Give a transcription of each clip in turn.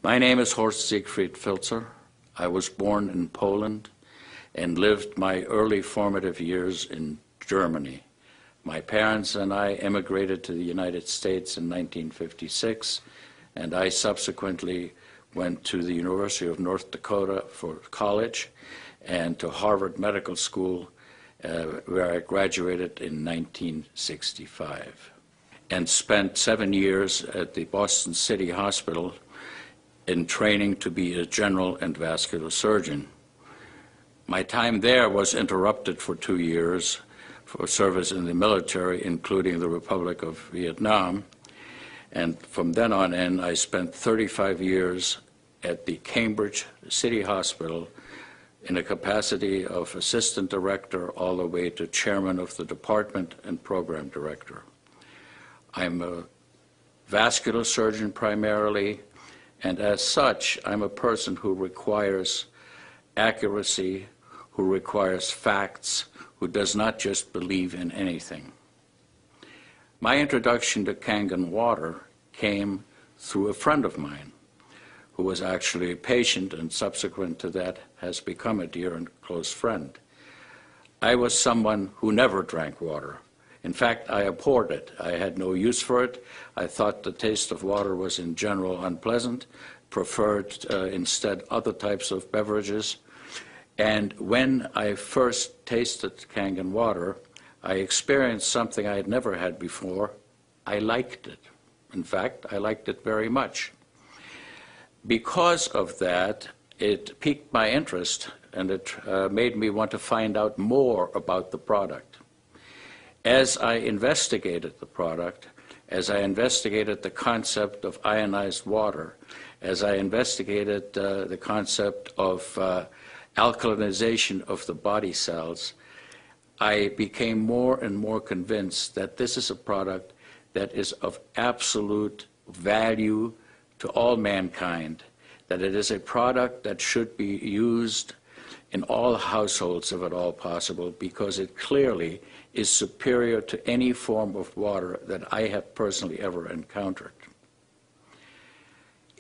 My name is Horst Filtzer. I was born in Poland and lived my early formative years in Germany. My parents and I emigrated to the United States in 1956, and I subsequently went to the University of North Dakota for college and to Harvard Medical School, where I graduated in 1965, and spent 7 years at the Boston City Hospital in training to be a general and vascular surgeon. My time there was interrupted for 2 years for service in the military, including the Republic of Vietnam. And from then on in, I spent 35 years at the Cambridge City Hospital in a capacity of assistant director all the way to chairman of the department and program director. I'm a vascular surgeon primarily, and as such, I'm a person who requires accuracy, who requires facts, who does not just believe in anything. My introduction to Kangen Water came through a friend of mine who was actually a patient and subsequent to that has become a dear and close friend. I was someone who never drank water. In fact, I abhorred it. I had no use for it. I thought the taste of water was in general unpleasant, preferred instead other types of beverages. And when I first tasted Kangen Water, I experienced something I had never had before. I liked it. In fact, I liked it very much. Because of that, it piqued my interest, and it made me want to find out more about the product. As I investigated the product, as I investigated the concept of ionized water, as I investigated the concept of alkalinization of the body cells, I became more and more convinced that this is a product that is of absolute value to all mankind, that it is a product that should be used in all households if at all possible, because it clearly is superior to any form of water that I have personally ever encountered.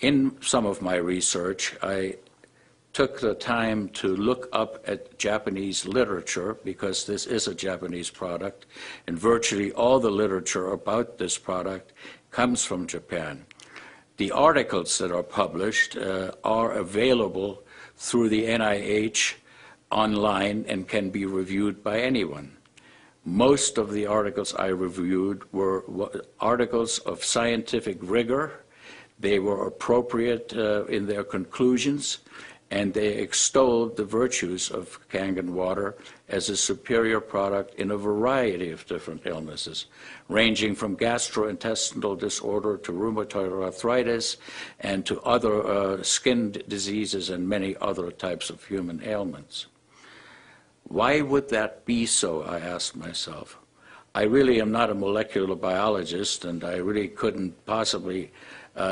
In some of my research, I took the time to look up at Japanese literature, because this is a Japanese product, and virtually all the literature about this product comes from Japan. The articles that are published are available through the NIH online and can be reviewed by anyone. Most of the articles I reviewed were articles of scientific rigor. They were appropriate in their conclusions, and they extolled the virtues of Kangen Water as a superior product in a variety of different illnesses, ranging from gastrointestinal disorder to rheumatoid arthritis and to other skin diseases and many other types of human ailments. Why would that be so, I asked myself. I really am not a molecular biologist, and I really couldn't possibly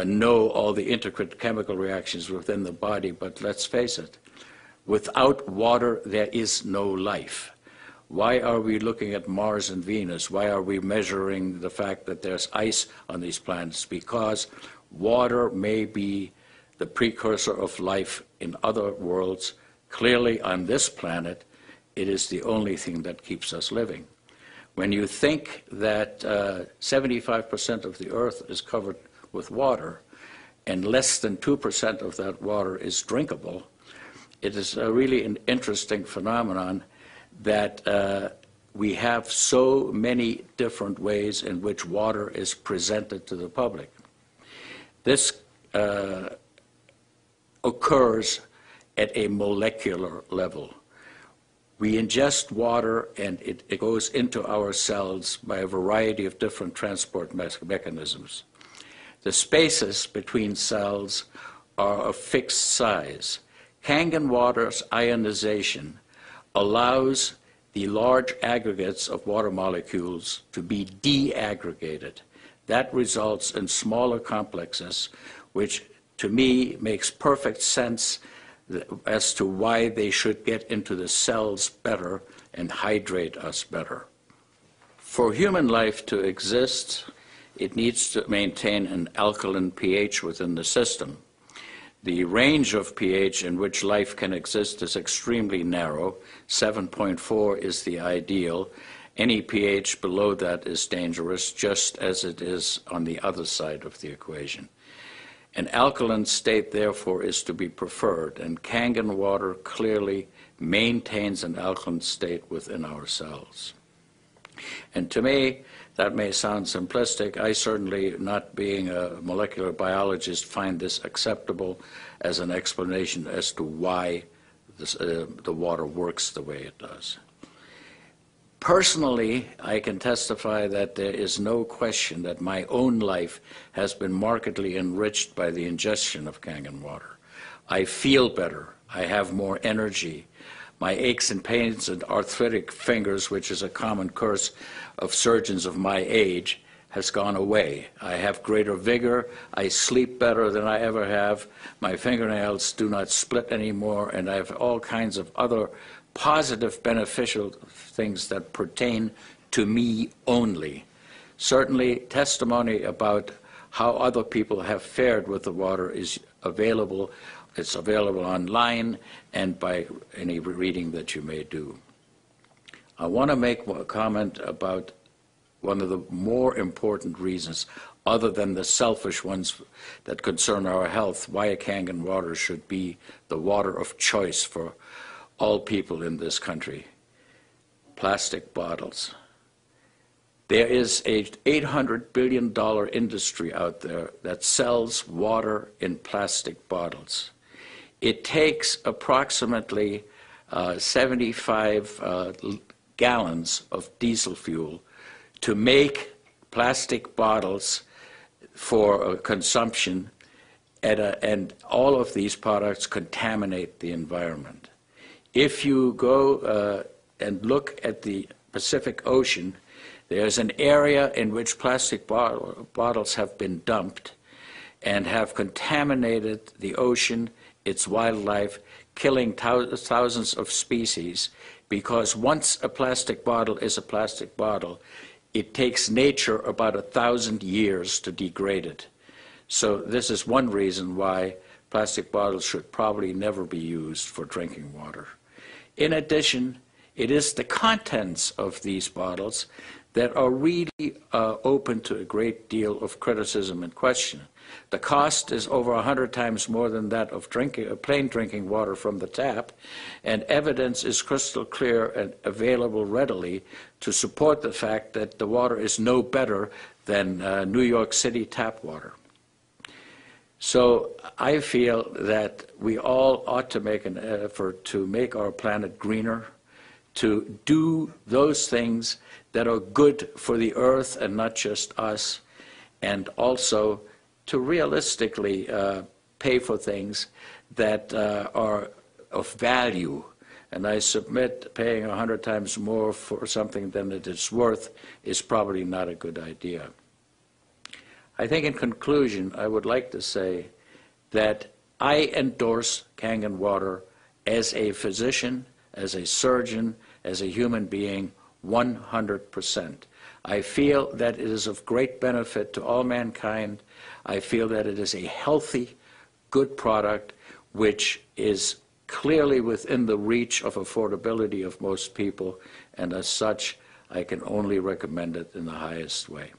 know all the intricate chemical reactions within the body, but let's face it, without water there is no life. Why are we looking at Mars and Venus? Why are we measuring the fact that there's ice on these planets? Because water may be the precursor of life in other worlds. Clearly on this planet, it is the only thing that keeps us living. When you think that 75% of the Earth is covered with water, and less than 2% of that water is drinkable, it is really an interesting phenomenon that we have so many different ways in which water is presented to the public. This occurs at a molecular level. We ingest water, and it goes into our cells by a variety of different transport mechanisms. The spaces between cells are of fixed size. Kangen Water's ionization allows the large aggregates of water molecules to be de-aggregated. That results in smaller complexes, which to me makes perfect sense as to why they should get into the cells better and hydrate us better. For human life to exist, it needs to maintain an alkaline pH within the system. The range of pH in which life can exist is extremely narrow. 7.4 is the ideal. Any pH below that is dangerous, just as it is on the other side of the equation. An alkaline state, therefore, is to be preferred, and Kangen water clearly maintains an alkaline state within our cells. And to me, that may sound simplistic. I certainly, not being a molecular biologist, find this acceptable as an explanation as to why the water works the way it does. Personally, I can testify that there is no question that my own life has been markedly enriched by the ingestion of Kangen water. I feel better. I have more energy. My aches and pains and arthritic fingers, which is a common curse of surgeons of my age, has gone away. I have greater vigor. I sleep better than I ever have. My fingernails do not split anymore, and I have all kinds of other positive, beneficial things that pertain to me only. Certainly, testimony about how other people have fared with the water is available. It's available online and by any reading that you may do. I want to make a comment about one of the more important reasons, other than the selfish ones that concern our health, why Kangen water should be the water of choice for all people in this country. Plastic bottles. There is a $800 billion industry out there that sells water in plastic bottles. It takes approximately 75 gallons of diesel fuel to make plastic bottles for consumption, and all of these products contaminate the environment. If you go and look at the Pacific Ocean, there's an area in which plastic bottles have been dumped and have contaminated the ocean, its wildlife, killing thousands of species, because once a plastic bottle is a plastic bottle, it takes nature about 1,000 years to degrade it. So this is one reason why plastic bottles should probably never be used for drinking water. In addition, it is the contents of these bottles that are really open to a great deal of criticism and question. The cost is over 100 times more than that of plain drinking water from the tap, and evidence is crystal clear and available readily to support the fact that the water is no better than New York City tap water. So I feel that we all ought to make an effort to make our planet greener, to do those things that are good for the earth and not just us, and also to realistically pay for things that are of value. And I submit paying 100 times more for something than it is worth is probably not a good idea. I think in conclusion, I would like to say that I endorse Kangen water as a physician, as a surgeon, as a human being, 100%. I feel that it is of great benefit to all mankind. I feel that it is a healthy, good product which is clearly within the reach of affordability of most people, and as such, I can only recommend it in the highest way.